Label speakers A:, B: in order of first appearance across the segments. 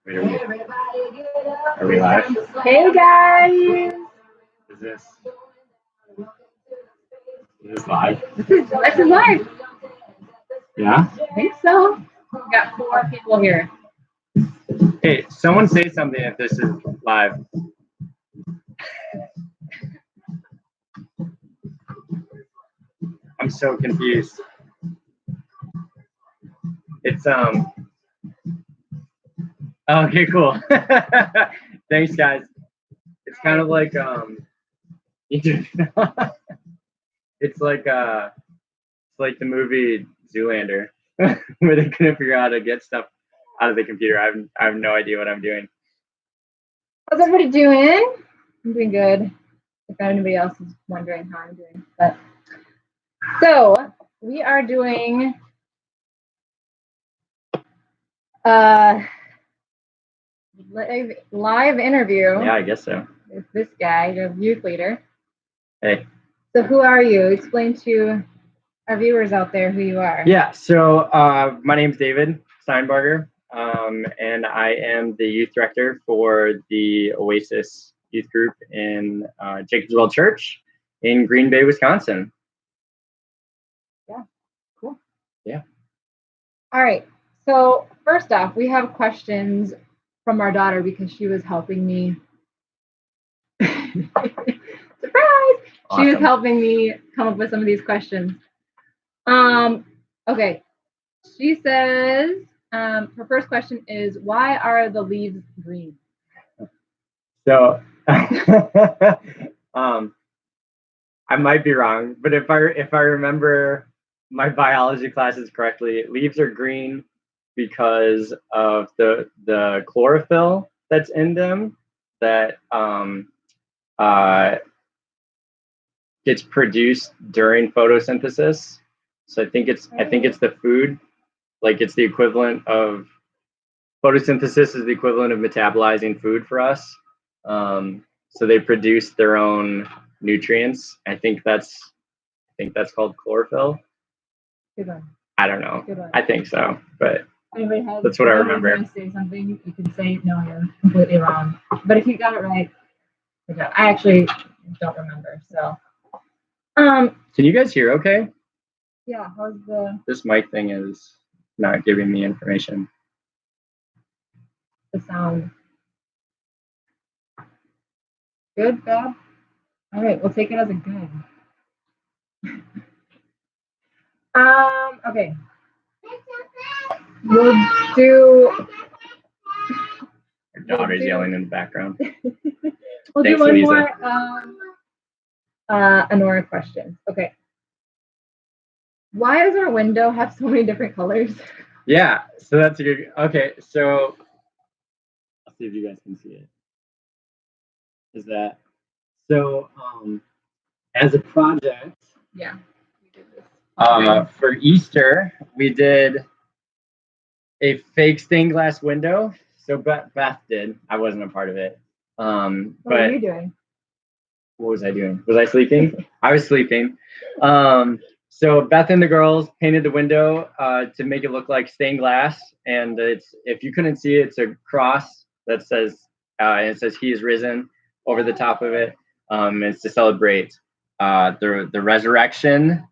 A: Wait, are we live?
B: Hey guys!
A: Is this live?
B: This is live.
A: Yeah?
B: I think so. We got 4 people here.
A: Hey, someone say something if this is live. I'm so confused. It's okay, cool. Thanks, guys. It's kind of like it's like the movie Zoolander where they couldn't figure out how to get stuff out of the computer. I have no idea what I'm doing.
B: How's everybody doing? I'm doing good. If anybody else is wondering how I'm doing. But so we are doing live interview.
A: Yeah, I guess so.
B: With this guy, the youth leader.
A: Hey.
B: So who are you? Explain to our viewers out there who you are.
A: Yeah, so my name's David Steinbarger, and I am the youth director for the Oasis youth group in Jacobswell Church in Green Bay, Wisconsin.
B: Yeah, cool.
A: Yeah.
B: All right, so first off, we have questions from our daughter because she was helping me. Surprise! Awesome. She was helping me come up with some of these questions. Okay. She says, her first question is, why are the leaves green?
A: So, I might be wrong, but if I remember my biology classes correctly, leaves are green because of the chlorophyll that's in them that gets produced during photosynthesis. So I think it's the food, like it's the equivalent of photosynthesis is the equivalent of metabolizing food for us. So they produce their own nutrients. I think that's called chlorophyll.
B: Good one.
A: I don't know.
B: Good one.
A: I think so, but
B: has,
A: that's what I remember.
B: If you say something, you can say no, you're completely wrong. But if you got it right, I actually don't remember. So,
A: can you guys hear? Okay.
B: Yeah. How's
A: this mic thing is not giving me information.
B: The sound. Good, bad? All right, we'll take it as a good. Okay. We'll do.
A: Your daughter's yelling in the background.
B: We'll do one more Honora question. Okay. Why does our window have so many different colors?
A: Yeah, so that's a good. Okay, so I'll see if you guys can see it. Is that so? As a project,
B: yeah, we did this.
A: For Easter, we did a fake stained glass window. So Beth did. I wasn't a part of it.
B: What were you doing?
A: What was I doing? Was I sleeping? I was sleeping. So Beth and the girls painted the window to make it look like stained glass, and if you couldn't see it, it's a cross that says it says He is risen over the top of it. It's to celebrate the resurrection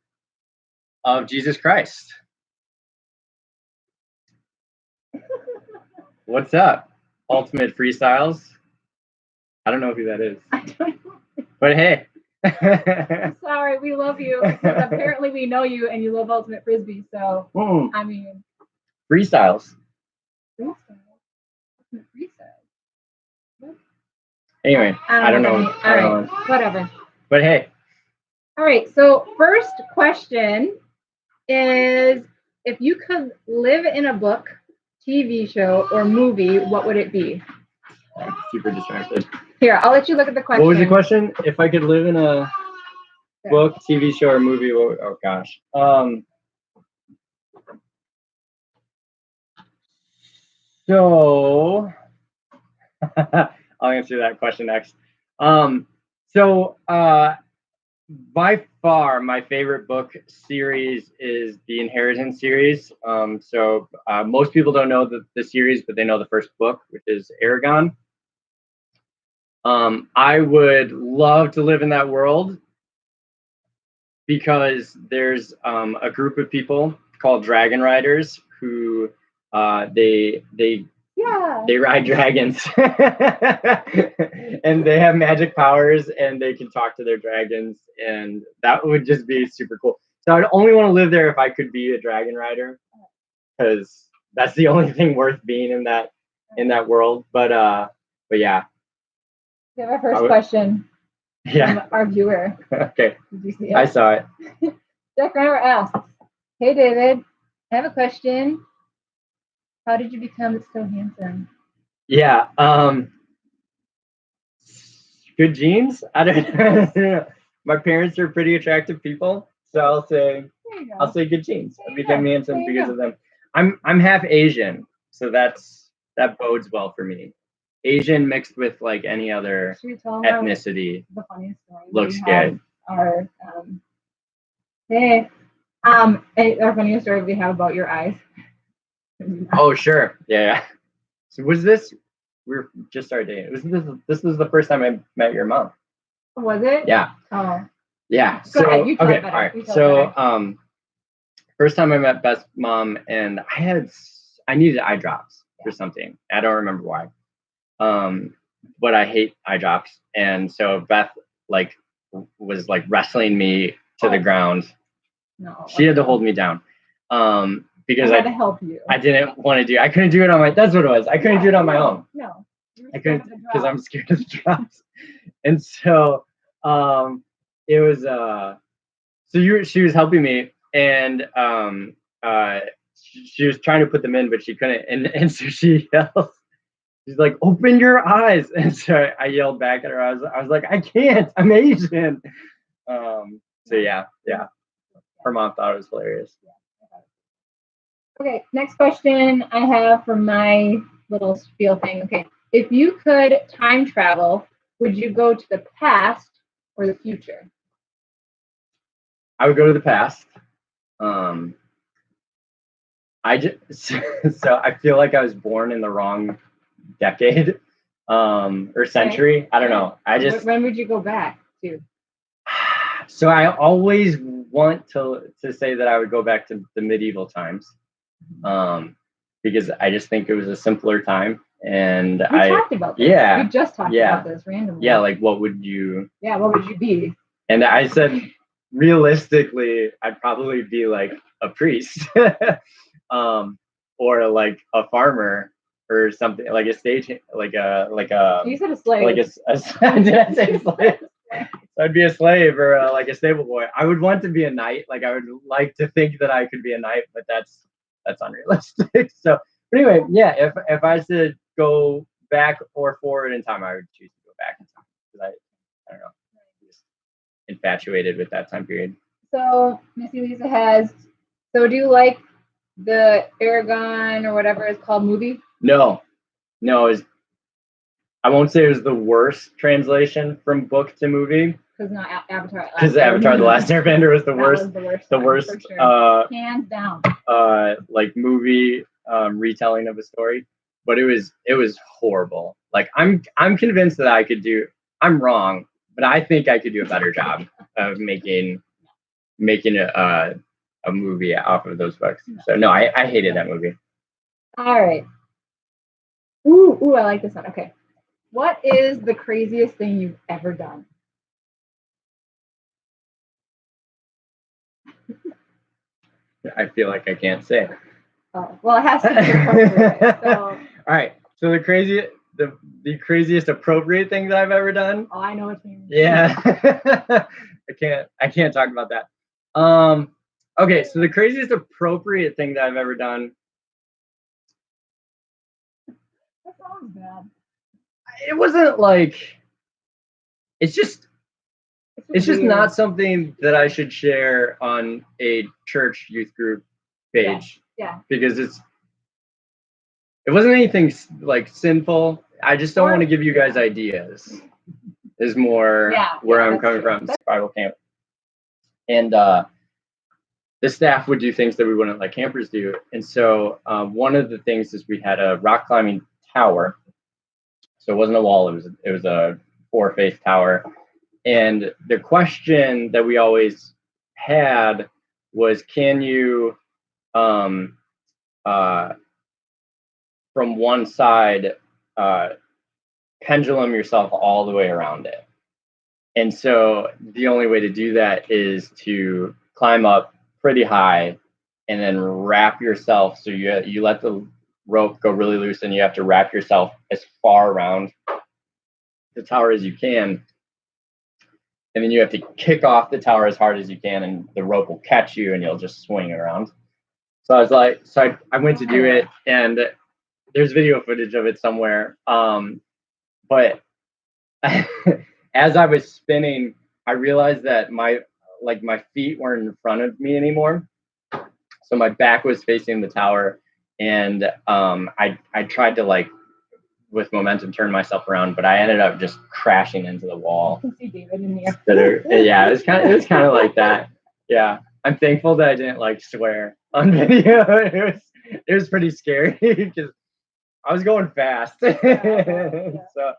A: of Jesus Christ. What's up, Ultimate Freestyles? I don't know who that is.
B: I don't know.
A: But hey.
B: Sorry, we love you. Apparently we know you and you love Ultimate Frisbee, so I mean
A: Freestyles.
B: Ultimate Freestyle.
A: Anyway, I don't know.
B: All right, whatever.
A: But hey.
B: All right, so first question is, if you could live in a book, TV show, or movie, what would it be?
A: I'm super distracted.
B: Here, I'll let you look at the question.
A: What was the question? If I could live in a book, TV show, or movie, oh gosh. So I'll answer that question next. So by far my favorite book series is the Inheritance series. Most people don't know the series, but they know the first book, which is Aragon. I would love to live in that world because there's a group of people called dragon riders who they ride dragons and they have magic powers and they can talk to their dragons, and that would just be super cool. So I'd only want to live there if I could be a dragon rider, because that's the only thing worth being in that world. But yeah.
B: We have our first question
A: Yeah.
B: from our viewer.
A: Okay.
B: Did you see it?
A: I saw it.
B: Jack Renner asks, "Hey David, I have a question. How did you become so handsome?"
A: Yeah. Good genes. I don't know. My parents are pretty attractive people, so I'll say good genes. I became handsome because of them. I'm half Asian, so that bodes well for me. Asian mixed with like any other ethnicity.
B: The funniest story.
A: Looks good.
B: Our our funniest story we have about your eyes.
A: Oh sure, yeah. So was this? We just started dating. This was the first time I met your mom.
B: Was it?
A: Yeah.
B: Oh.
A: Yeah.
B: Go ahead, you tell
A: okay.
B: it better.
A: All right. So first time I met Beth's mom, and I needed eye drops for something. I don't remember why. But I hate eye drops, and so Beth was wrestling me to the ground.
B: No.
A: She had to hold me down. Because
B: I had to help you.
A: I didn't want to do. I couldn't do it on my. That's what it was. I couldn't do it on my own.
B: No.
A: I couldn't because I'm scared of the drops. And so, it was. She was helping me, and she was trying to put them in, but she couldn't. And so she yelled. She's like, "Open your eyes!" And so I yelled back at her. I was like, "I can't. I'm Asian." So yeah. Her mom thought it was hilarious.
B: Okay, next question I have from my little spiel thing. Okay, if you could time travel, would you go to the past or the future?
A: I would go to the past. So I feel like I was born in the wrong decade, or century. Okay. I don't know.
B: When would you go back to?
A: So I always want to say that I would go back to the medieval times. Because I just think it was a simpler time, and we
B: talked about this.
A: Yeah,
B: we just talked about this randomly.
A: Yeah, like what would you
B: be?
A: And I said, realistically, I'd probably be like a priest, or like a farmer or something, like a stage, like a.
B: You said a slave.
A: Like did I say slave? So I'd be a slave or like a stable boy. I would want to be a knight. Like I would like to think that I could be a knight, but that's unrealistic. So, but anyway, yeah. If I should go back or forward in time, I would choose to go back in time because I don't know, I'm just infatuated with that time period.
B: So Missy Lisa has. So do you like the Aragon or whatever it's called movie?
A: No. I won't say it was the worst translation from book to movie.
B: Because not Avatar.
A: Because Avatar: The Last Airbender was the worst.
B: The worst. Sure. Hands down.
A: Like movie retelling of a story, but it was horrible. Like I'm convinced that I could do. I'm wrong, but I think I could do a better job of making a movie off of those books. So no, I hated that movie.
B: All right. Ooh, I like this one. Okay. What is the craziest thing you've ever done?
A: I feel like I can't say.
B: Oh, well, it has to be appropriate. So.
A: All right. So the craziest appropriate thing that I've ever done.
B: Oh, I know what you mean.
A: Yeah. I can't talk about that. Okay. So the craziest appropriate thing that I've ever done.
B: That sounds bad.
A: It wasn't like. It's just not something that I should share on a church youth group page.
B: Yeah.
A: Because it wasn't anything like sinful. I just don't want to give you guys ideas. Is more where I'm coming from. Survival camp. and the staff would do things that we wouldn't let campers do. And so one of the things is we had a rock climbing tower. So it wasn't a wall; it was a 4-face tower. And the question that we always had was, can you from one side pendulum yourself all the way around it? And so the only way to do that is to climb up pretty high and then wrap yourself. So you let the rope go really loose, and you have to wrap yourself as far around the tower as you can. And then you have to kick off the tower as hard as you can, and the rope will catch you and you'll just swing around. So I was like, I went to do it, and there's video footage of it somewhere. But as I was spinning, I realized that my feet weren't in front of me anymore. So my back was facing the tower, and I tried to with momentum turn myself around, but I ended up just crashing into the wall.
B: I can see David in the
A: Yeah, it was kind of like that. Yeah, I'm thankful that I didn't swear on video. It was pretty scary because I was going fast.
B: Yeah.
A: So.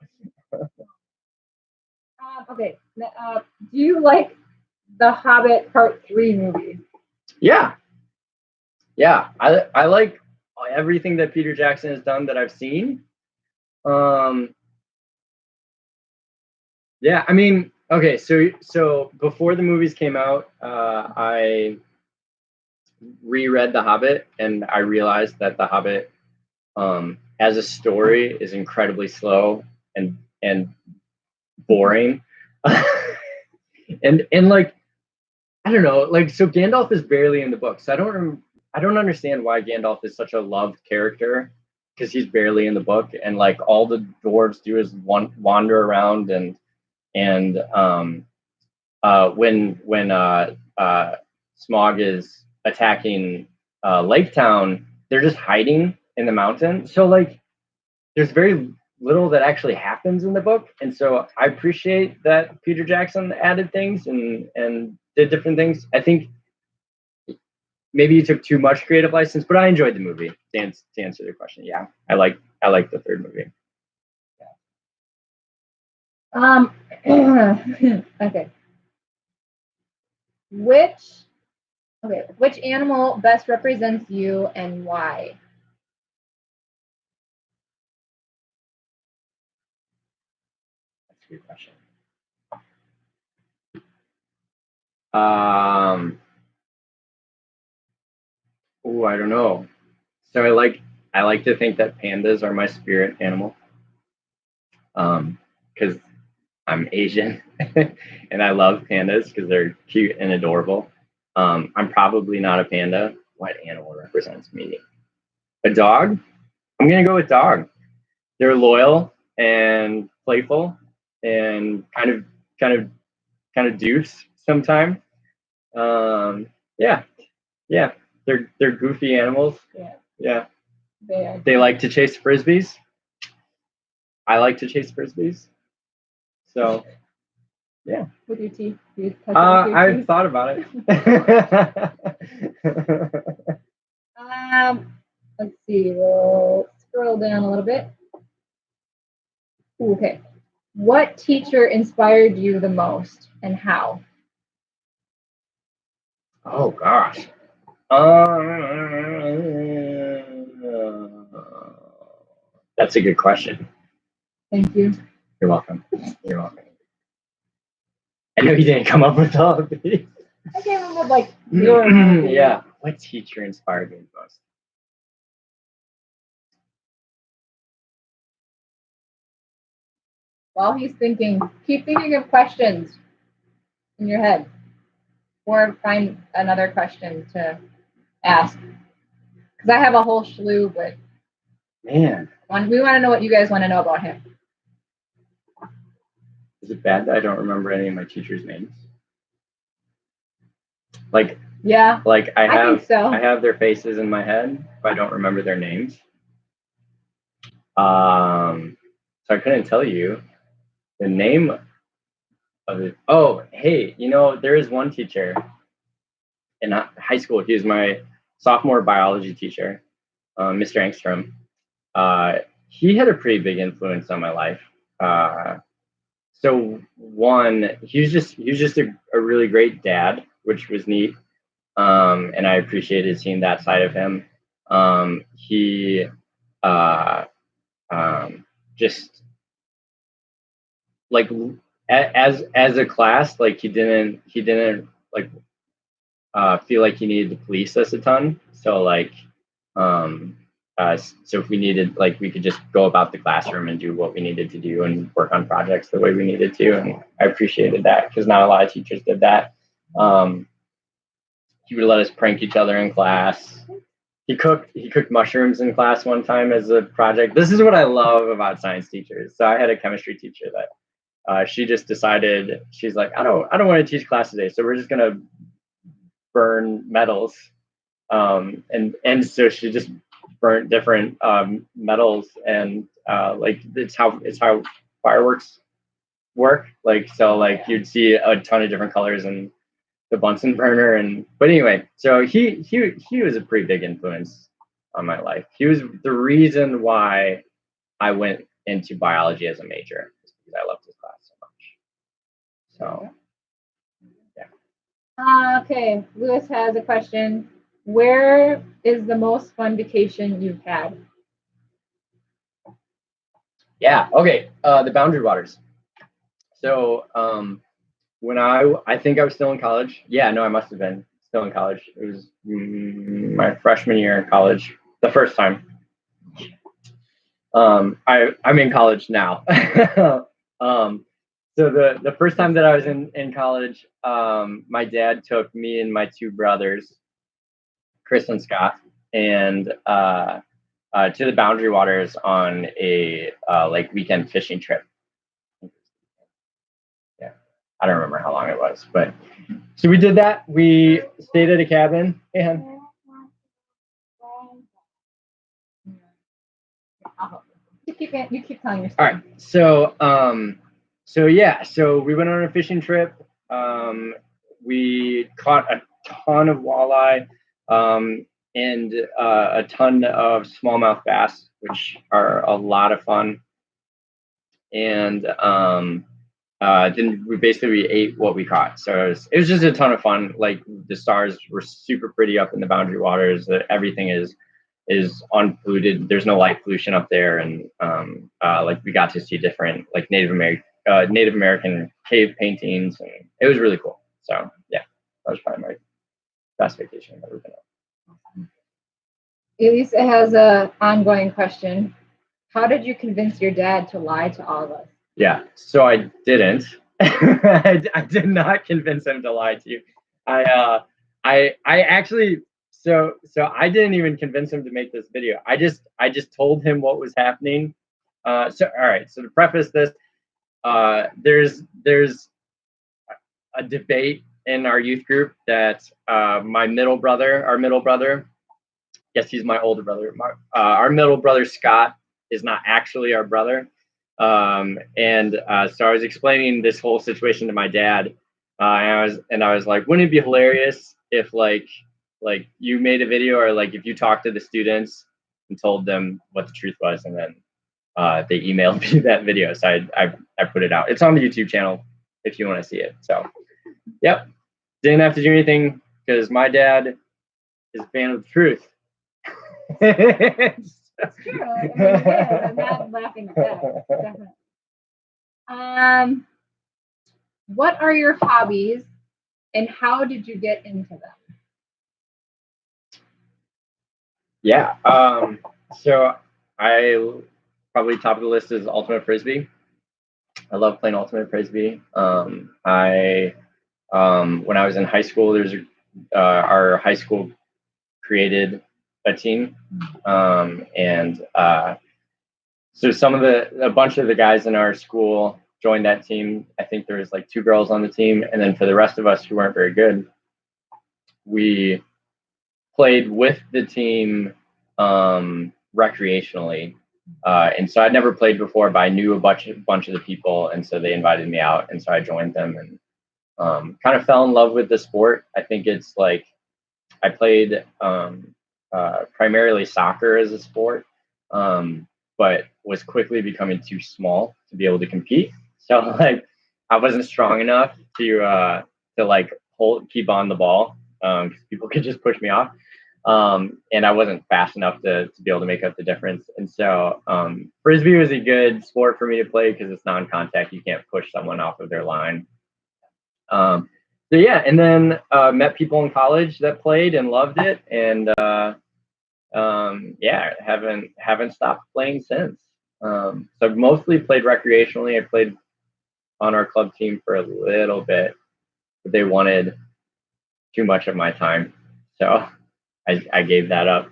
B: Okay. Do you like the Hobbit Part 3 movie?
A: Yeah. I like everything that Peter Jackson has done that I've seen. Yeah, I mean, okay, so before the movies came out, I reread The Hobbit, and I realized that The Hobbit, as a story, is incredibly slow and boring. and I don't know, so Gandalf is barely in the book, so I don't understand why Gandalf is such a loved character, because he's barely in the book, and all the dwarves do is wander around, and when Smaug is attacking Lake Town, they're just hiding in the mountain. So there's very little that actually happens in the book, and so I appreciate that Peter Jackson added things and did different things. I think maybe he took too much creative license, but I enjoyed the movie. To answer the question, yeah, I like the third movie.
B: Okay. Which animal best represents you and why?
A: That's a good question. I don't know. So I like to think that pandas are my spirit animal. Because I'm Asian and I love pandas because they're cute and adorable. I'm probably not a panda. What animal represents me? A dog? I'm gonna go with dog. They're loyal and playful and kind of deuce sometimes. Yeah. They're goofy animals. Yeah. They like to chase frisbees. I like to chase frisbees. So, yeah.
B: With your teeth? I've
A: thought about it.
B: Let's see. We'll scroll down a little bit. Okay. What teacher inspired you the most and how?
A: Oh gosh. That's a good question.
B: Thank you.
A: You're welcome. I know you didn't come up with all of these.
B: I came up with your
A: yeah. What teacher inspired me the most?
B: While he's thinking, keep thinking of questions in your head, or find another question to ask. Because I have a whole slew, but
A: man,
B: we want to know what you guys want to know about him.
A: Is it bad that I don't remember any of my teachers' names?
B: Yeah.
A: I have their faces in my head, but I don't remember their names. So I couldn't tell you the name of it. Oh, hey, there is one teacher in high school, he was my sophomore biology teacher, Mr. Engstrom. He had a pretty big influence on my life. So one, he was just a really great dad, which was neat. And I appreciated seeing that side of him. He just like as a class, like he didn't like feel like he needed to police us a ton. So like so if we needed, like, we could just go about the classroom and do what we needed to do and work on projects the way we needed to. And I appreciated that because not a lot of teachers did that. He would let us prank each other in class. He cooked mushrooms in class one time as a project. This is what I love about science teachers. So I had a chemistry teacher that she just decided, she's like, I don't want to teach class today, so we're just gonna burn metals. And so she just burnt different metals, and like it's how fireworks work. Like, so like you'd see a ton of different colors in the Bunsen burner. And but anyway, so he was a pretty big influence on my life. He was the reason why I went into biology as a major, because I loved his class so much. So yeah.
B: Okay, Lewis has a question. Where is the most fun vacation you've had?
A: Yeah. Okay. The Boundary Waters. So when I think I was still in college. Yeah, no, I must have been still in college. It was my freshman year in college, the first time. I'm in college now. So the first time that I was in college, my dad took me and my two brothers, Chris and Scott, and to the Boundary Waters on a like weekend fishing trip. Yeah, I don't remember how long it was, but so we did that. We stayed at a cabin, and
B: You keep telling your story.
A: all right. So yeah, so we went on a fishing trip. We caught a ton of walleye, and a ton of smallmouth bass, which are a lot of fun. And then we ate what we caught. So it was just a ton of fun. Like, the stars were super pretty up in the Boundary Waters. Everything is unpolluted. There's no light pollution up there, and like we got to see different like Native American cave paintings, and it was really cool. So yeah, that was probably my best vacation I've ever been on.
B: Elisa has a ongoing question. How did you convince your dad to lie to all of us?
A: Yeah, so I didn't. I did not convince him to lie to you. I actually, so I didn't even convince him to make this video. I just told him what was happening. So all right. So to preface this, there's a debate in our youth group that our middle brother, yes, he's my older brother. Our middle brother Scott is not actually our brother. So I was explaining this whole situation to my dad, and I was like, wouldn't it be hilarious if like you made a video, or like if you talked to the students and told them what the truth was, and then they emailed me that video. So I put it out. It's on the YouTube channel if you want to see it. So yep, didn't have to do anything because my dad is a fan of the truth.
B: That's true. I mean, yeah, I'm not laughing at that. Definitely. What are your hobbies, and how did you get into them?
A: Yeah. So I probably top of the list is ultimate frisbee. I love playing ultimate frisbee. When I was in high school, our high school created a team, and so a bunch of the guys in our school joined that team. I think there was like 2 girls on the team, and then for the rest of us who weren't very good, we played with the team recreationally. And so I'd never played before, but I knew a bunch of the people, and so they invited me out, and so I joined them, and kind of fell in love with the sport. I think it's like I played primarily soccer as a sport, but was quickly becoming too small to be able to compete. So like I wasn't strong enough to like keep on the ball, because people could just push me off. And I wasn't fast enough to be able to make up the difference. And so Frisbee was a good sport for me to play because it's non-contact. You can't push someone off of their line. So yeah, and then met people in college that played and loved it, and yeah, haven't stopped playing since. So I've mostly played recreationally. I played on our club team for a little bit, but they wanted too much of my time, so I gave that up.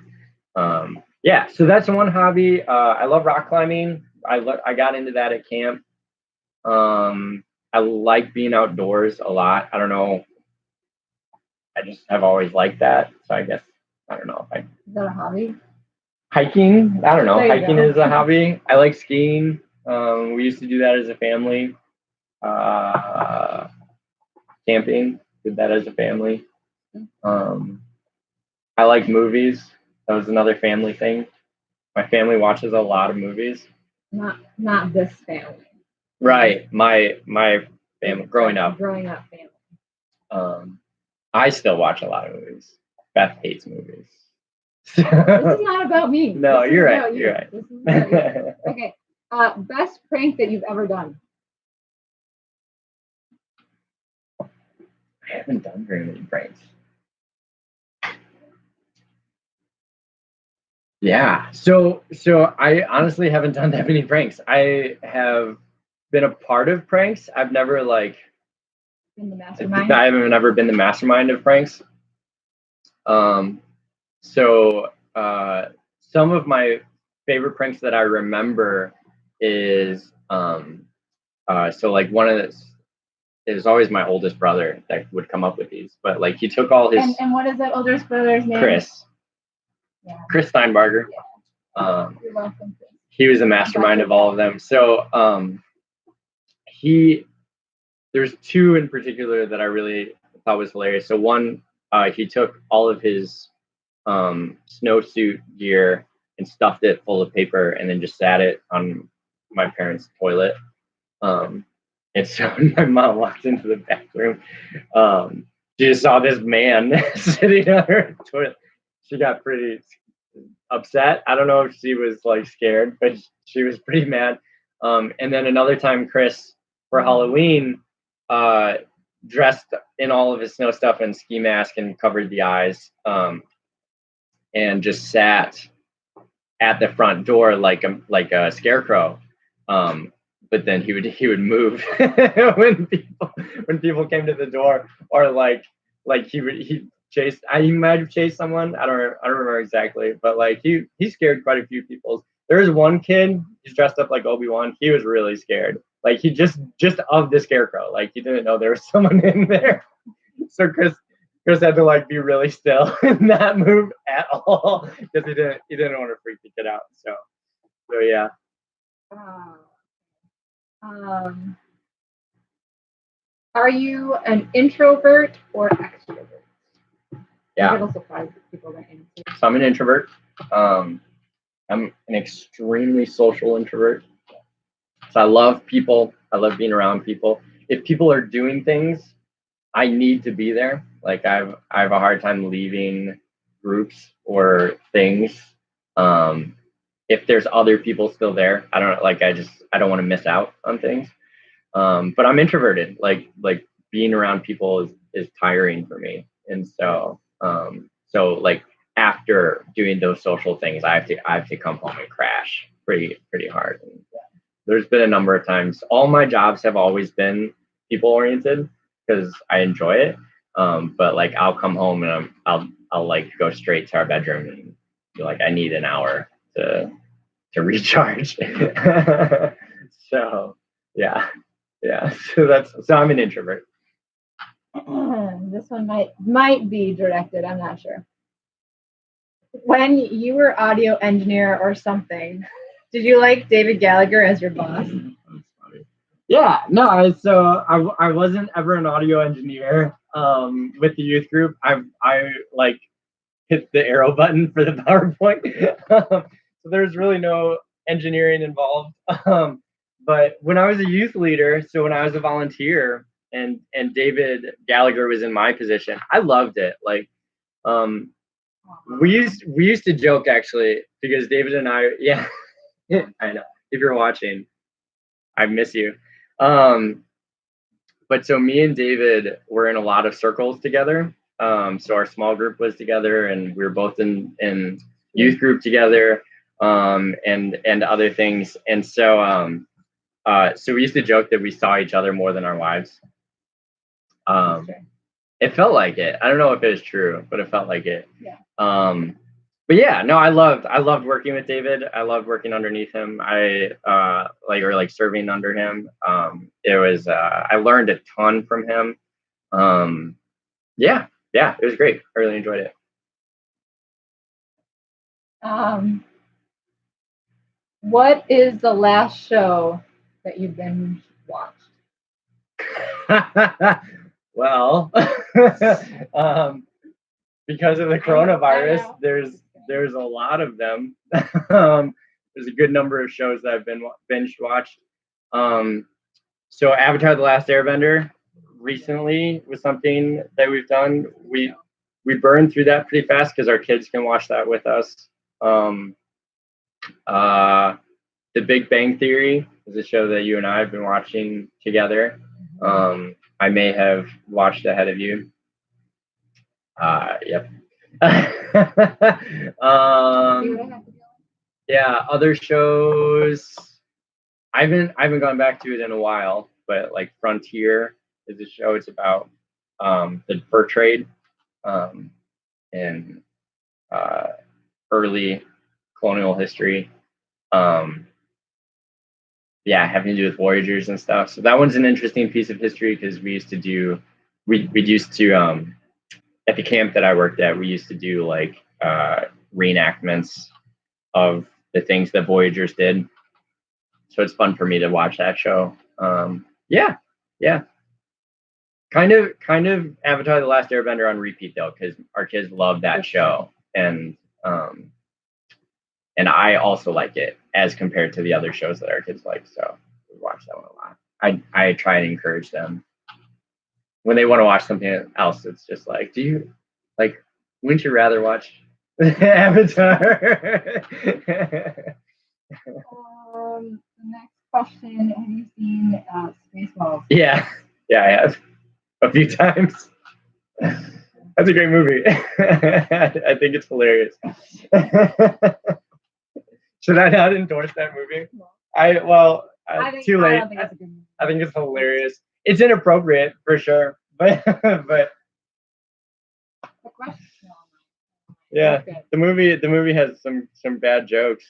A: Yeah, so that's one hobby. I love rock climbing. I got into that at camp. I like being outdoors a lot. I don't know. I just have always liked that. So I guess I don't know if I.
B: Is that a hobby?
A: Hiking. I don't know. Hiking
B: go.
A: is a hobby. I like skiing. We used to do that as a family. Camping. Did that as a family. I like movies. That was another family thing. My family watches a lot of movies.
B: Not this family.
A: Right. My family growing up.
B: Growing up family.
A: I still watch a lot of movies. Beth hates movies.
B: This is not about me.
A: No, you're right. You're right.
B: This is about you. Okay. Best prank that you've ever done.
A: I haven't done very many pranks. Yeah. So I honestly haven't done that many pranks. I have been a part of pranks. I've never like
B: been the mastermind.
A: I haven't never been the mastermind of pranks. So some of my favorite pranks that I remember is so like one of this is always my oldest brother that would come up with these, but like he took all his
B: and what is that oldest brother's name?
A: Chris. Yeah. Chris Steinbarger.
B: Yeah. You're welcome.
A: He was a mastermind of all of them. So there's two in particular that I really thought was hilarious. So one, he took all of his snowsuit gear and stuffed it full of paper and then just sat it on my parents' toilet. And so my mom walked into the bathroom. She just saw this man sitting on her toilet. She got pretty upset. I don't know if she was like scared, but she was pretty mad. And then another time, Chris, for Halloween, dressed in all of his snow stuff and ski mask and covered the eyes, and just sat at the front door like a scarecrow. But then he would move when people came to the door, or like he chased. He might have chased someone. I don't remember exactly, but like he scared quite a few people. There was one kid, he's dressed up like Obi-Wan. He was really scared. Like he just of the scarecrow. Like he didn't know there was someone in there. So Chris had to like be really still and not move at all because he didn't want to freak the kid out. So yeah.
B: Are you an introvert or extrovert?
A: Yeah.
B: It'll surprise people that answer.
A: So I'm an introvert. I'm an extremely social introvert. So I love people. I love being around people. If people are doing things, I need to be there. Like I have a hard time leaving groups or things. If there's other people still there, I don't want to miss out on things. But I'm introverted. Like being around people is tiring for me. And so like after doing those social things, I have to come home and crash pretty hard. And there's been a number of times. All my jobs have always been people oriented because I enjoy it. But like I'll come home and I'll like go straight to our bedroom and be like, I need an hour to recharge. So yeah. So I'm an introvert.
B: This one might be directed. I'm not sure. When you were audio engineer or something, did you like David Gallagher as your boss?
A: Yeah, no. So I wasn't ever an audio engineer with the youth group. I like hit the arrow button for the PowerPoint. So there's really no engineering involved. But when I was a youth leader, so when I was a volunteer and David Gallagher was in my position, I loved it. Like we used to joke actually, because David and I, yeah, I know, if you're watching, I miss you. But so me and David were in a lot of circles together. So our small group was together, and we were both in youth group together, and other things. And so so we used to joke that we saw each other more than our wives. It felt like it. I don't know if it was true, but it felt like it.
B: Yeah.
A: But yeah, no, I loved working with David. I loved working underneath him. I like serving under him. It was I learned a ton from him. Yeah, it was great. I really enjoyed it.
B: What is the last show that you've been watched?
A: Well, because of the coronavirus, there's a lot of them. There's a good number of shows that I've been binge watched. So Avatar: The Last Airbender recently was something that we've done. We burned through that pretty fast because our kids can watch that with us. The Big Bang Theory is a show that you and I have been watching together. I may have watched ahead of you. Yep. Yeah, other shows. I haven't gone back to it in a while, but like Frontier is a show. It's about the fur trade in early colonial history. Yeah, having to do with voyagers and stuff. So that one's an interesting piece of history because we used to at the camp that I worked at, we used to do like reenactments of the things that voyagers did. So it's fun for me to watch that show. Yeah. Kind of Avatar: The Last Airbender on repeat though, because our kids love that show, and I also like it as compared to the other shows that our kids like. So we watch that one a lot. I try and encourage them when they want to watch something else. It's just like, wouldn't you rather watch Avatar?
B: Next question: have you seen Spaceballs?
A: Yeah, I have a few times. That's a great movie. I think it's hilarious. Should I not endorse that movie? Too late. I think it's hilarious. It's inappropriate for sure, but yeah, the movie has some bad jokes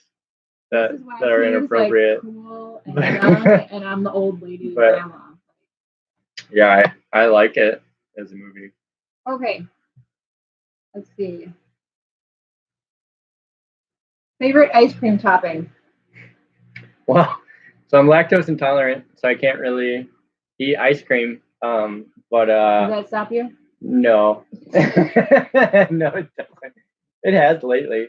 A: that are inappropriate.
B: Like, cool and I'm the old lady grandma.
A: Yeah, I like it as a movie.
B: Okay, let's see. Favorite ice cream topping?
A: Well, so I'm lactose intolerant, so I can't really eat ice cream. But
B: does that stop you?
A: No. No, it doesn't. It has lately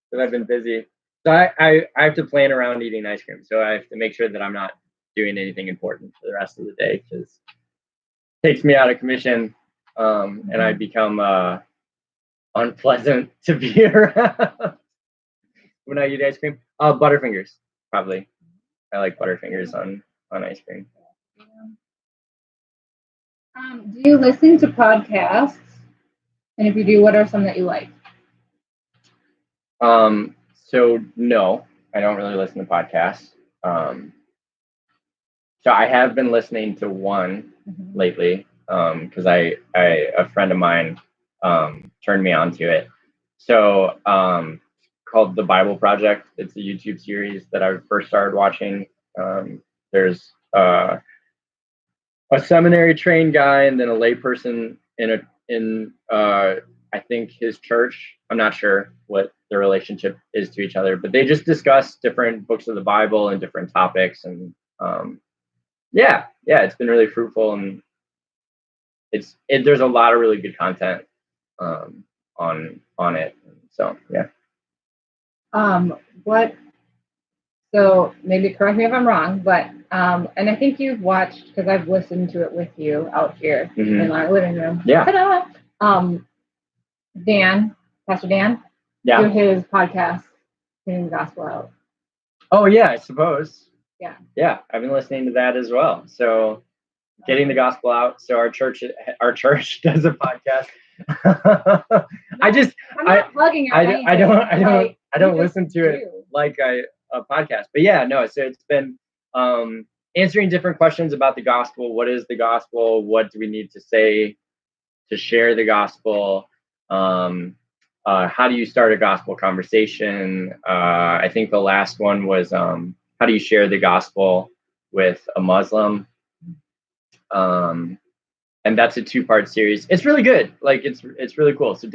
A: because I've been busy. So I have to plan around eating ice cream. So I have to make sure that I'm not doing anything important for the rest of the day because it takes me out of commission, and I become unpleasant to be around when I eat ice cream. Butterfingers, probably. I like Butterfingers on ice cream.
B: Do you listen to podcasts? And if you do, what are some that you like?
A: So no, I don't really listen to podcasts. So I have been listening to one lately, because a friend of mine turned me on to it. So called The Bible Project. It's a YouTube series that I first started watching. There's a seminary trained guy and then a layperson in I think his church. I'm not sure what their relationship is to each other, but they just discuss different books of the Bible and different topics, and yeah, it's been really fruitful, and there's a lot of really good content on on it. So yeah.
B: What? So maybe correct me if I'm wrong, but and I think you've watched because I've listened to it with you out here in our living room.
A: Yeah.
B: Ta-da! Pastor Dan, do his podcast, getting the gospel out.
A: Oh yeah, I suppose.
B: Yeah.
A: Yeah, I've been listening to that as well. So getting the gospel out. So our church does a podcast.
B: I'm not plugging it.
A: I don't listen to it like a podcast. But yeah, no. So it's been answering different questions about the gospel. What is the gospel? What do we need to say to share the gospel? How do you start a gospel conversation? I think the last one was how do you share the gospel with a Muslim? And that's a 2-part series. It's really good. Like it's really cool. So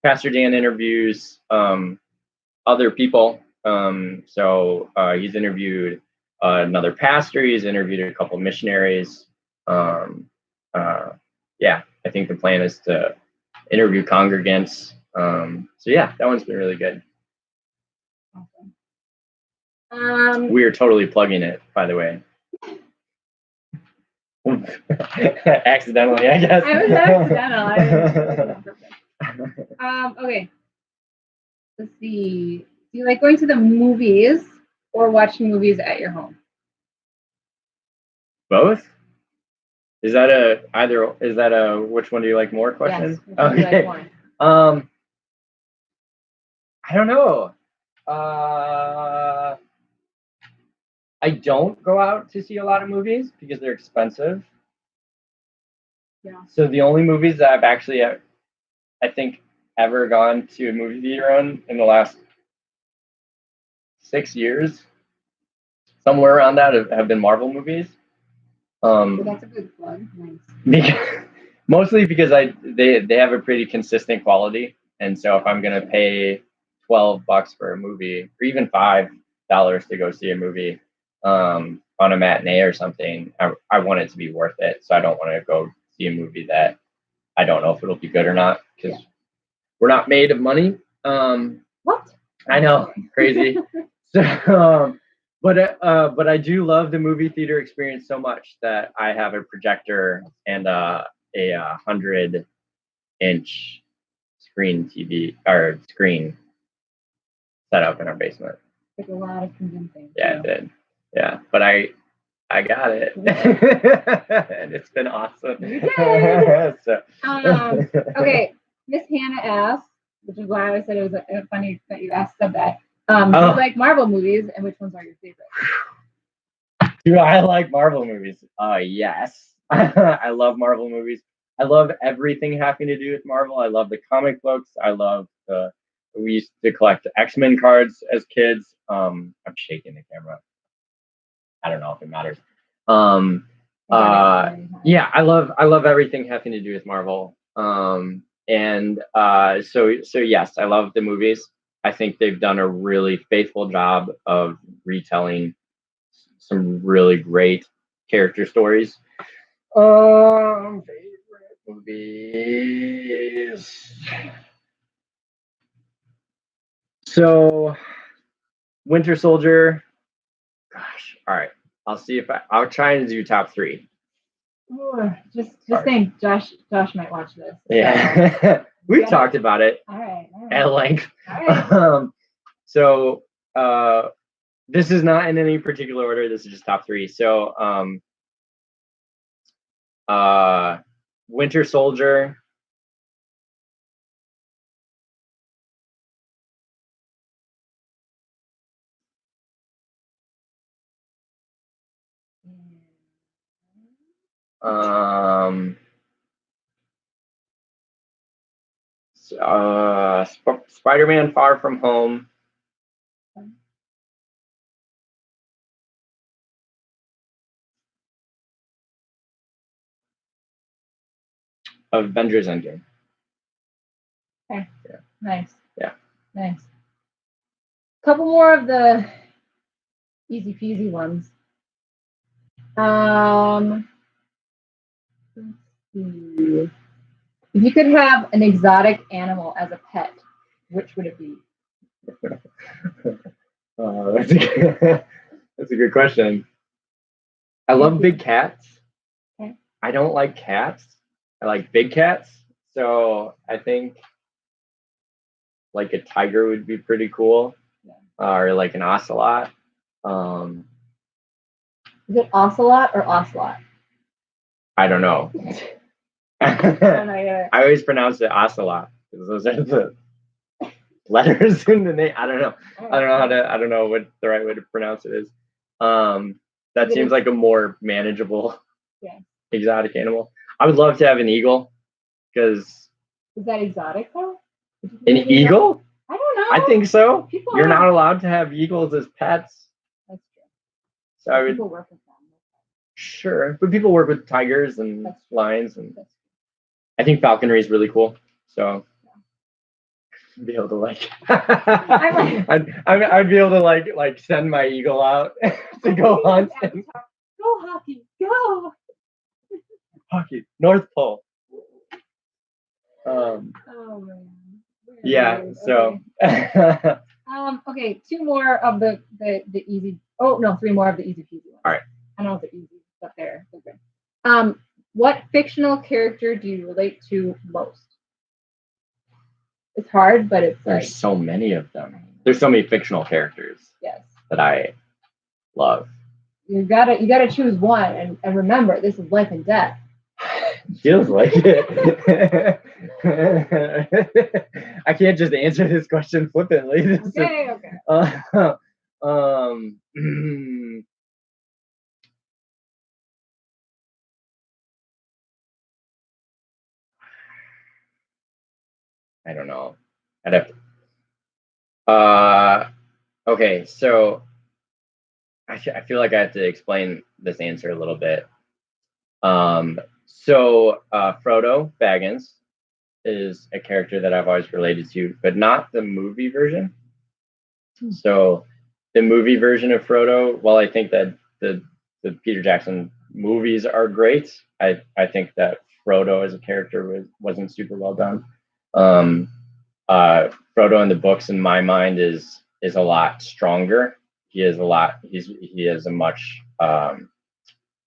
A: Pastor Dan interviews other people. So he's interviewed another pastor. He's interviewed a couple missionaries. Yeah, I think the plan is to interview congregants. So yeah, that one's been really good.
B: Awesome.
A: We are totally plugging it, by the way. Accidentally, I guess.
B: I was accidental. Okay. Let's see. Do you like going to the movies or watching movies at your home?
A: Both? Is that a which one do you like more question?
B: Yes, which one do you like more?
A: I don't know. I don't go out to see a lot of movies because they're expensive.
B: Yeah.
A: So the only movies that I've actually, I think, ever gone to a movie theater in the last 6 years, somewhere around that, have been Marvel movies.
B: That's a good plug.
A: Nice. Mostly because they have a pretty consistent quality, and so if I'm gonna pay $12 for a movie, or even $5 to go see a movie on a matinee or something, I want it to be worth it. So I don't want to go see a movie that I don't know if it'll be good or not, because we're not made of money.
B: What?
A: I know, crazy. So, but I do love the movie theater experience so much that I have a projector and a 100-inch screen set up in our basement.
B: Took a lot of convincing.
A: Yeah, it did. Yeah, but I got it, and it's been awesome.
B: You did.
A: So.
B: Okay, Miss Hannah asked, which is why I said it was funny that you said that. Do you like Marvel movies, and which ones are your favorite?
A: Do I like Marvel movies? Yes. I love Marvel movies. I love everything having to do with Marvel. I love the comic books. We used to collect X-Men cards as kids. I'm shaking the camera. I don't know if it matters. Yeah, I love everything having to do with Marvel. So yes, I love the movies. I think they've done a really faithful job of retelling some really great character stories. Favorite movies. So, Winter Soldier. Gosh, all right. I'll try and do top 3.
B: Just think, Josh might watch this.
A: Yeah, we've talked about it.
B: All right.
A: At length.
B: All right.
A: So this is not in any particular order. This is just top 3. So Winter Soldier. Spider-Man: Far From Home. Avengers Endgame.
B: Okay. Yeah. Nice.
A: Yeah.
B: Nice. Couple more of the easy peasy ones. Let's see. If you could have an exotic animal as a pet, which would it be?
A: That's a good question. I love big cats.
B: Okay.
A: I don't like cats. I like big cats. So I think like a tiger would be pretty cool, or like an ocelot.
B: Is it ocelot or ocelot?
A: I don't know.
B: I don't know either.
A: I always pronounce it ocelot because those are the letters in the name. I don't know. I don't know what the right way to pronounce it is. That seems like a more manageable exotic animal. I would love to have an eagle because
B: is that exotic though?
A: An eagle?
B: I don't know.
A: I think so.
B: People
A: You're not allowed to have eagles as pets.
B: That's true.
A: So I would,
B: people work with them.
A: sure, but people work with tigers and lions, and I think falconry is really cool. So be able to like, I'd be able to like send my eagle out to go hunt. And,
B: go hockey, go
A: hockey, North Pole.
B: Oh man.
A: Yeah. So.
B: Okay, two more of the easy. Oh no, three more of the easy peasy ones.
A: All right.
B: I don't know if they're easy, but they're good. What fictional character do you relate to most? It's hard, but it's
A: there's so many of them. There's so many fictional characters.
B: Yes. That
A: I love.
B: You gotta choose one, and remember, this is life and death.
A: Feels like it. I can't just answer this question flippantly.
B: Okay.
A: I don't know. I'd have. Okay, so I feel like I have to explain this answer a little bit. So Frodo Baggins is a character that I've always related to, but not the movie version. So the movie version of Frodo, while I think that the Peter Jackson movies are great, I think that Frodo as a character wasn't super well done. Frodo in the books, in my mind, is a lot stronger. He has a much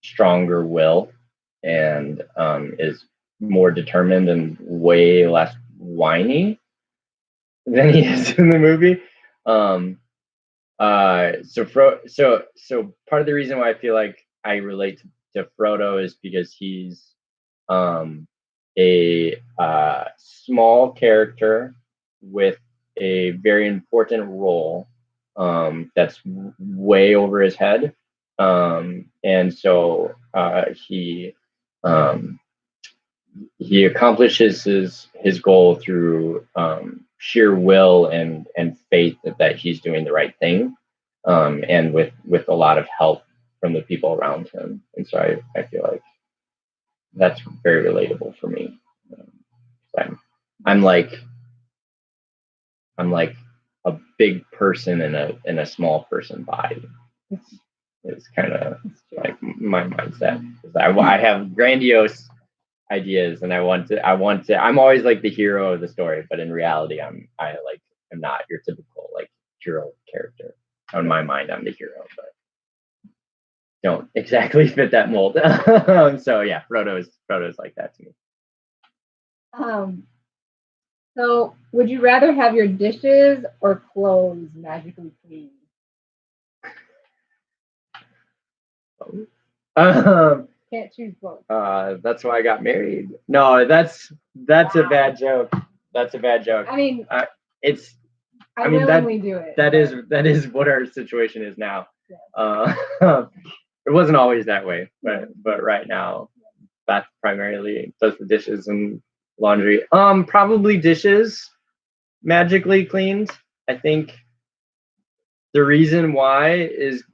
A: stronger will, and is more determined and way less whiny than he is in the movie. So part of the reason why I feel like I relate to Frodo is because he's a small character with a very important role that's way over his head, and so he accomplishes his goal through sheer will and faith that he's doing the right thing, and with a lot of help from the people around him. And so I feel like that's very relatable for me. I'm like a big person in a small person body. It's kind of like my mindset. I have grandiose ideas, and I want to. I'm always like the hero of the story, but in reality, I'm not your typical like hero character. In my mind, I'm the hero, but don't exactly fit that mold. So yeah, Frodo's like that to me.
B: So would you rather have your dishes or clothes magically clean? Can't choose both.
A: That's why I got married. No, that's a bad joke. That's a bad joke.
B: I mean,
A: I
B: willingly do it.
A: That is what our situation is now. Yeah. It wasn't always that way, but right now, Beth primarily does the dishes and laundry. Probably dishes magically cleaned. I think the reason why is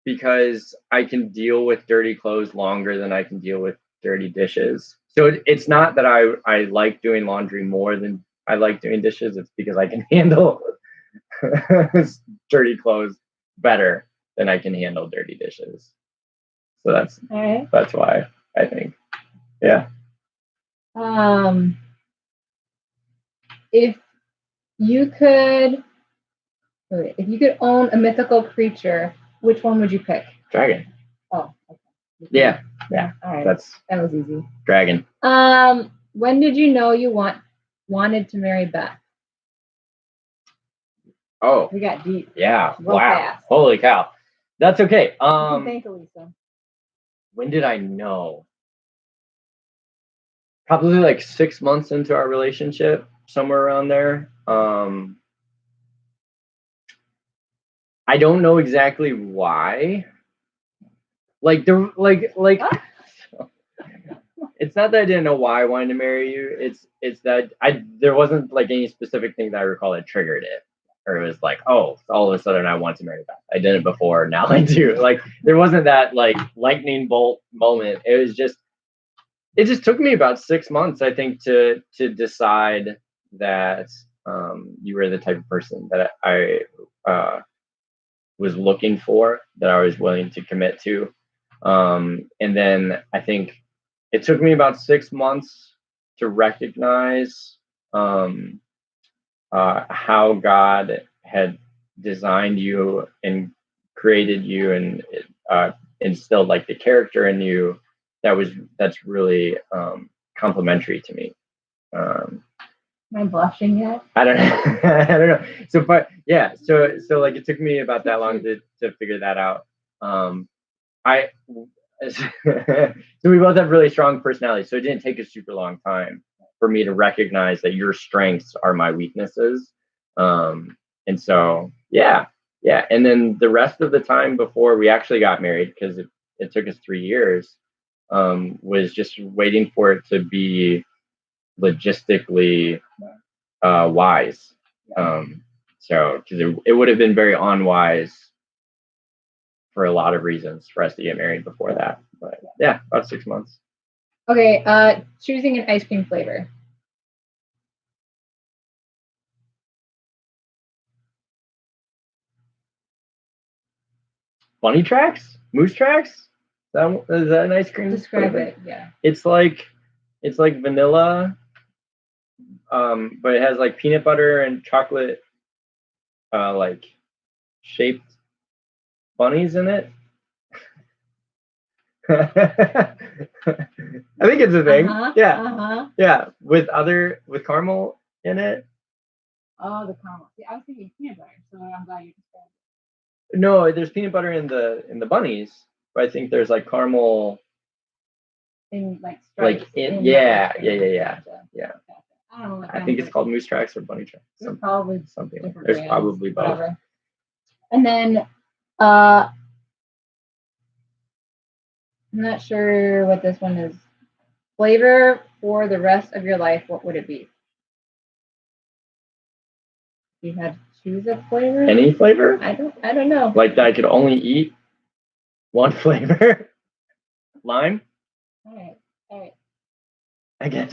A: because I can deal with dirty clothes longer than I can deal with dirty dishes. So it's not that I like doing laundry more than I like doing dishes. It's because I can handle dirty clothes better than I can handle dirty dishes. So that's why I think. Yeah.
B: If you could if you could own a mythical creature, which one would you pick?
A: Dragon.
B: Oh, okay.
A: Yeah.
B: All right.
A: That
B: was easy.
A: Dragon.
B: When did you know you wanted to marry Beth?
A: Oh.
B: We got deep.
A: Yeah.
B: Real
A: wow.
B: Fast.
A: Holy cow. That's okay.
B: Thank Elisa.
A: When did I know? Probably like 6 months into our relationship, somewhere around there. I don't know exactly why. Like it's not that I didn't know why I wanted to marry you. It's that there wasn't like any specific thing that I recall that triggered it. Or it was like, oh, all of a sudden I want to marry Beth. I did it before, now I do. Like there wasn't that like lightning bolt moment. It just took me about 6 months, I think, to decide that you were the type of person that I was looking for, that I was willing to commit to. And then I think it took me about 6 months to recognize how God had designed you and created you and instilled like the character in you that's really complimentary to me.
B: Am I blushing yet?
A: I don't know. I don't know. So like it took me about that long to figure that out. So we both have really strong personalities, so it didn't take a super long time for me to recognize that your strengths are my weaknesses. And so yeah. And then the rest of the time before we actually got married, because it took us 3 years, was just waiting for it to be logistically wise. So because it would have been very unwise for a lot of reasons for us to get married before that. But yeah, about 6 months.
B: Okay, choosing an ice cream flavor.
A: Bunny tracks? Moose tracks? Is that an ice cream?
B: Describe
A: flavor?
B: it, yeah.
A: It's like vanilla, but it has like peanut butter and chocolate like shaped bunnies in it. I think it's a thing. Yeah, with caramel in it.
B: Oh, the caramel. See, I was thinking peanut butter, so I'm glad you described
A: it. No, there's peanut butter in the bunnies, but I think there's like caramel
B: in like stripes.
A: Yeah.
B: I don't know.
A: I think it's called moose tracks or bunny tracks.
B: Probably
A: something. There's probably both.
B: Whatever. And then I'm not sure what this one is. Flavor for the rest of your life, what would it be? You had to choose a flavor?
A: Any flavor?
B: I don't know.
A: Like that I could only eat one flavor? Lime?
B: All right.
A: I guess.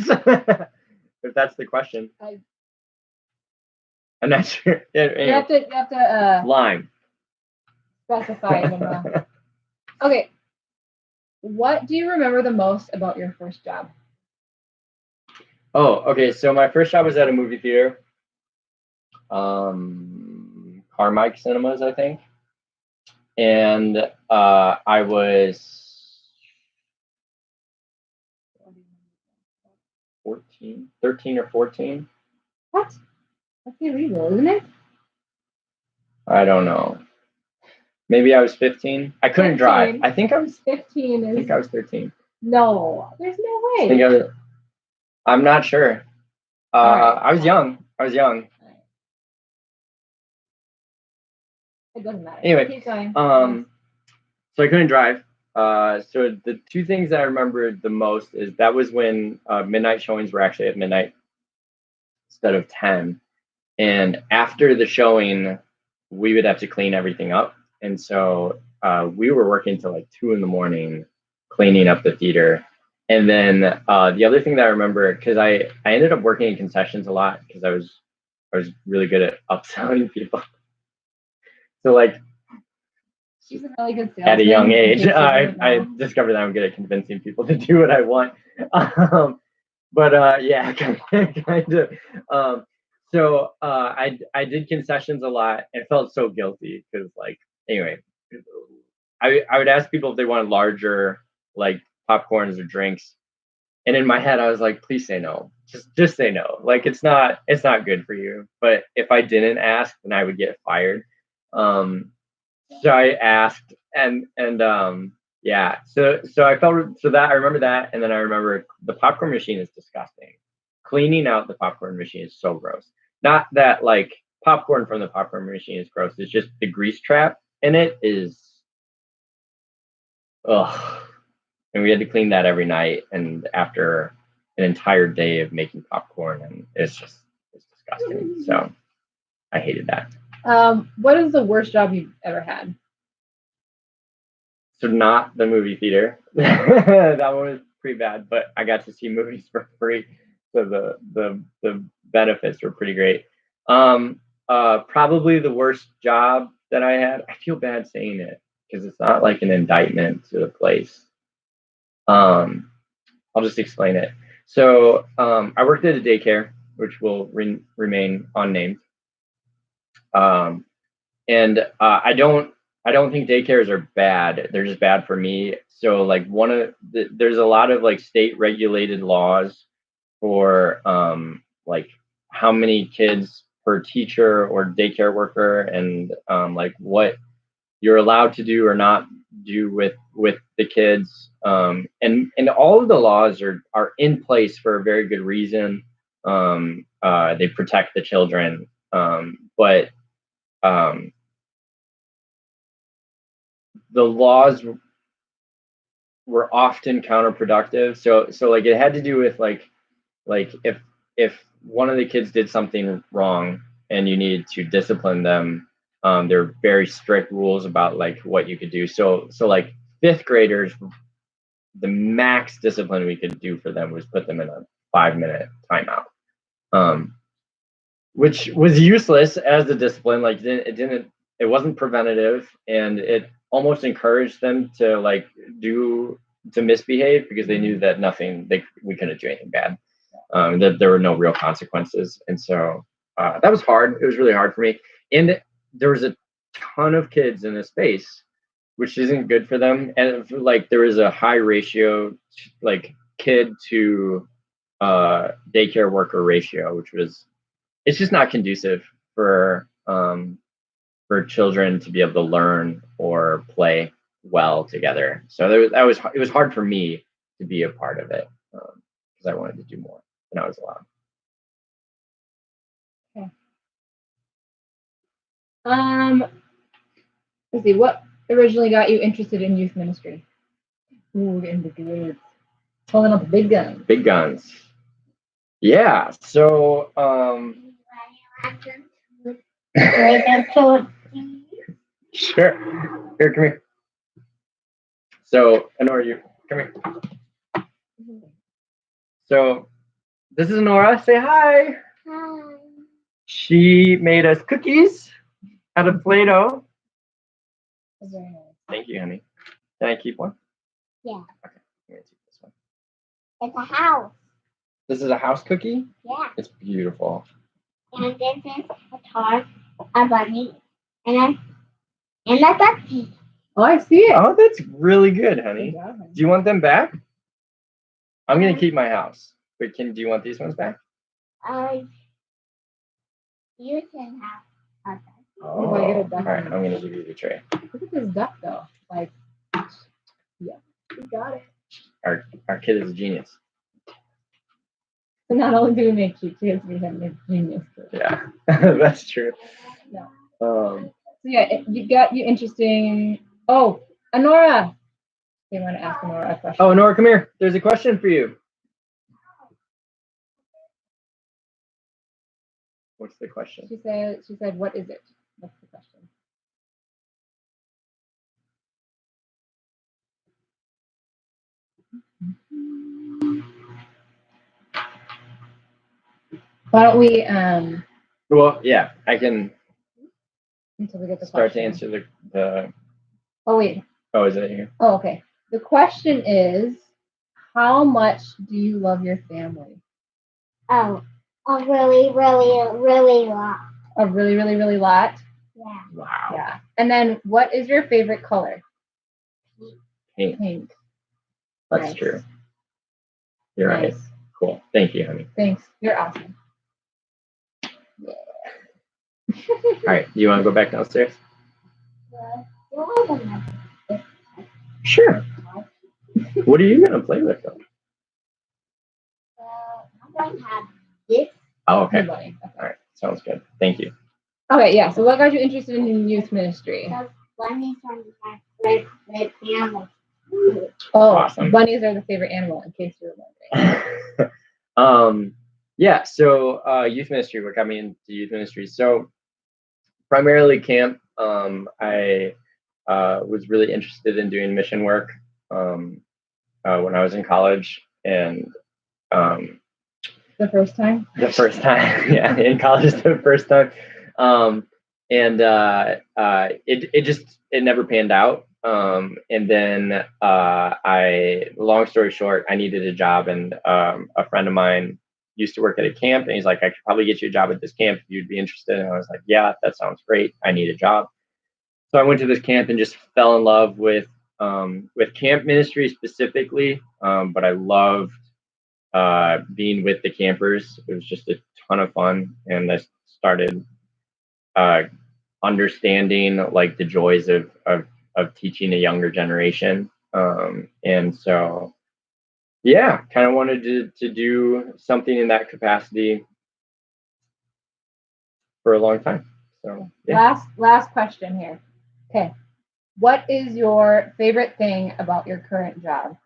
A: If that's the question. I'm not sure.
B: You have to
A: lime.
B: Specify. Okay. What do you remember the most about your first job?
A: Oh, okay. So my first job was at a movie theater. Carmike Cinemas, I think. And I was 13 or 14.
B: What? That's illegal, isn't it?
A: I don't know. Maybe I was 15. I couldn't
B: 15.
A: drive. I think I was
B: 15.
A: I think I was 13.
B: No, there's no way.
A: I'm not sure.
B: Right.
A: I was young.
B: It doesn't matter.
A: Anyway,
B: keep going.
A: So I couldn't drive. So the two things that I remember the most is that was when midnight showings were actually at midnight instead of 10. And after the showing, we would have to clean everything up. And so we were working till like 2 a.m. cleaning up the theater. And then the other thing that I remember, because I ended up working in concessions a lot because I was really good at upselling people. So like
B: she's a really good salesman.
A: At a young age, I discovered that I'm good at convincing people to do what I want. But yeah, kind of. So I did concessions a lot and felt so guilty because like anyway, I would ask people if they wanted larger like popcorns or drinks, and in my head I was like, please say no, just say no. Like it's not good for you. But if I didn't ask, then I would get fired. Um, so I asked, and yeah, so I felt so that I remember that, and then I remember the popcorn machine is disgusting. Cleaning out the popcorn machine is so gross. Not that like popcorn from the popcorn machine is gross. It's just the grease trap in it is ugh. And we had to clean that every night, and after an entire day of making popcorn, and it's disgusting. So I hated that.
B: What is the worst job you've ever had?
A: So not the movie theater. That one was pretty bad, but I got to see movies for free, so the benefits were pretty great. Probably the worst job that I had. I feel bad saying it because it's not like an indictment to the place. I'll just explain it. So I worked at a daycare, which will remain unnamed. Um, and I don't think daycares are bad. They're just bad for me. So like there's a lot of like state regulated laws for like how many kids per teacher or daycare worker, and like what you're allowed to do or not do with the kids. And all of the laws are in place for a very good reason. They protect the children, but um, the laws were often counterproductive. So like it had to do with like if one of the kids did something wrong and you needed to discipline them, there are very strict rules about like what you could do. So like fifth graders, the max discipline we could do for them was put them in a 5-minute timeout, which was useless as a discipline. Like it wasn't preventative, and it almost encouraged them to like to misbehave because they knew that we couldn't do anything bad, that there were no real consequences. And so that was hard. It was really hard for me, and there was a ton of kids in this space, which isn't good for them. And like there was a high ratio like kid to daycare worker ratio, which was it's just not conducive for children to be able to learn or play well together. So it was hard for me to be a part of it because I wanted to do more than I was allowed.
B: Okay. Let's see. What originally got you interested in youth ministry? Ooh, getting the good. Pulling up the big guns.
A: Big guns. Yeah. So sure. Here, come here. So Honora, you come here. So this is Nora. Say hi.
C: Hi.
A: She made us cookies out of Play-Doh. Thank you, honey. Can I keep one?
C: Yeah.
A: Okay. I'm gonna take this one.
C: It's a house.
A: This is a house cookie?
C: Yeah.
A: It's beautiful.
C: And this is a car, a bunny, and a ducky.
B: Oh, I see it.
A: Oh, that's really good, honey.
B: Good job, honey.
A: Do you want them back? I'm gonna keep my house. But do you want these ones back?
C: You can have a duck.
A: Oh,
B: I get a duck?
A: all right. I'm gonna give you the tray.
B: Look at this duck, though. Like, yeah, you got it.
A: Our kid is a genius.
B: So not only do we make cute kids, we have make genius kids.
A: Yeah, that's true.
B: No.
A: Um,
B: So yeah, you got you interesting. Oh, Honora. They want to ask Honora a question.
A: oh, Nora, come here. There's a question for you. What's the question?
B: She said, what is it? What's the question? Why don't we
A: Well, yeah, I can
B: until we get the
A: start to
B: question.
A: answer the.
B: Oh wait.
A: Oh, is it here?
B: Oh, okay. The question is, how much do you love your family?
C: Oh, A really, really, really lot.
B: A really, really, really lot.
C: Yeah.
A: Wow.
B: Yeah. And then, what is your favorite color?
A: Pink.
B: Pink.
A: That's
B: Nice.
A: true. You're
B: Nice.
A: right. Cool. Thank you, honey.
B: Thanks. You're awesome.
A: All right. You want to go back downstairs? Sure. What are you going to play with, though?
C: I'm going to have this.
A: Oh, okay.
B: Good buddy.
A: All right. Sounds good. Thank you.
B: Okay, yeah. So, what got you interested in youth ministry?
C: Because bunnies are my favorite animal.
B: Oh,
A: Awesome.
B: Bunnies are the favorite animal, in case you're wondering.
A: Yeah. So, youth ministry. What got me into youth ministry? So, primarily camp. I was really interested in doing mission work when I was in college, and
B: The first time?
A: the first time, yeah, in college, the first time, and it never panned out. And then long story short, I needed a job, and a friend of mine used to work at a camp, and he's like, I could probably get you a job at this camp if you'd be interested. And I was like, yeah, that sounds great. I need a job. So I went to this camp and just fell in love with camp ministry specifically. But I loved being with the campers. It was just a ton of fun, and I started understanding like the joys of teaching a younger generation. And so, yeah, kind of wanted to do something in that capacity for a long time. So, yeah.
B: Last question here. Okay. What is your favorite thing about your current job?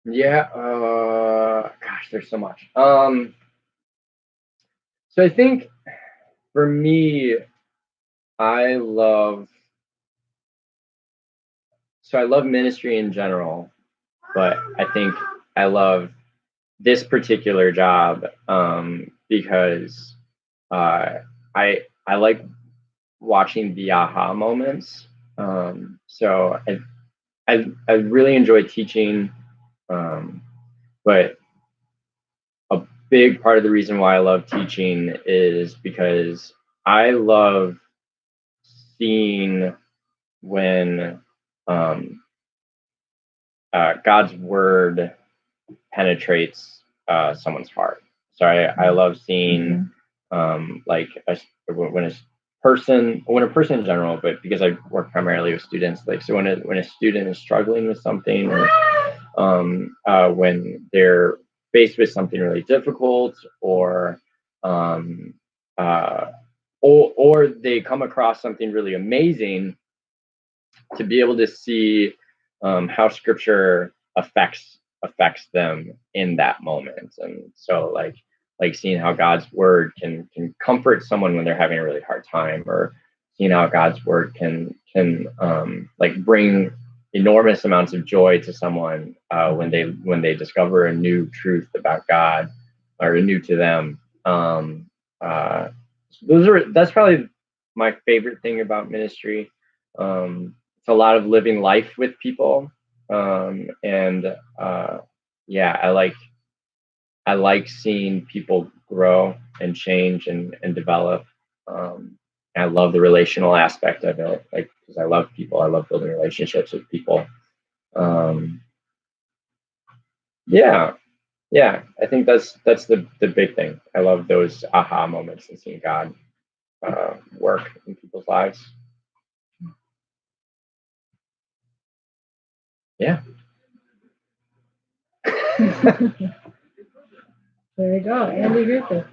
A: Yeah, gosh, there's so much. So I think for me, I love ministry in general, but I think I love this particular job because I like watching the aha moments. So I really enjoy teaching, but a big part of the reason why I love teaching is because I love seeing when God's word penetrates someone's heart. So I love seeing like when a person in general, but because I work primarily with students, like so when a student is struggling with something, or when they're faced with something really difficult, or or they come across something really amazing, to be able to see how Scripture affects them in that moment. And so like seeing how God's word can comfort someone when they're having a really hard time, or seeing how God's word can like bring enormous amounts of joy to someone when they discover a new truth about God, or new to them. That's probably my favorite thing about ministry. It's a lot of living life with people, and yeah, I like seeing people grow and change and develop. I love the relational aspect of it, like because I love people. I love building relationships with people. Yeah, yeah. I think that's the big thing. I love those aha moments and seeing God work in people's lives. Yeah.
B: There you go, Andy Griffith.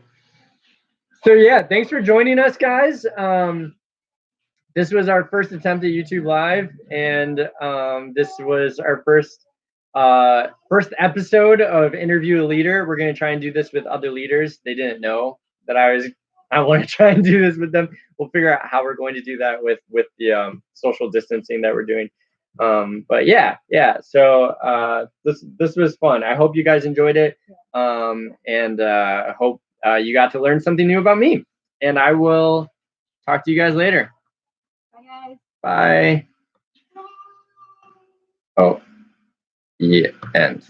A: So yeah, thanks for joining us, guys. This was our first attempt at YouTube Live, and this was our first episode of Interview a Leader. We're going to try and do this with other leaders. They didn't know that I want to try and do this with them. We'll figure out how we're going to do that with the social distancing that we're doing. But yeah. So this was fun. I hope you guys enjoyed it, and I hope you got to learn something new about me. And I will talk to you guys later.
B: Bye, guys.
A: Bye. Oh, yeah, end.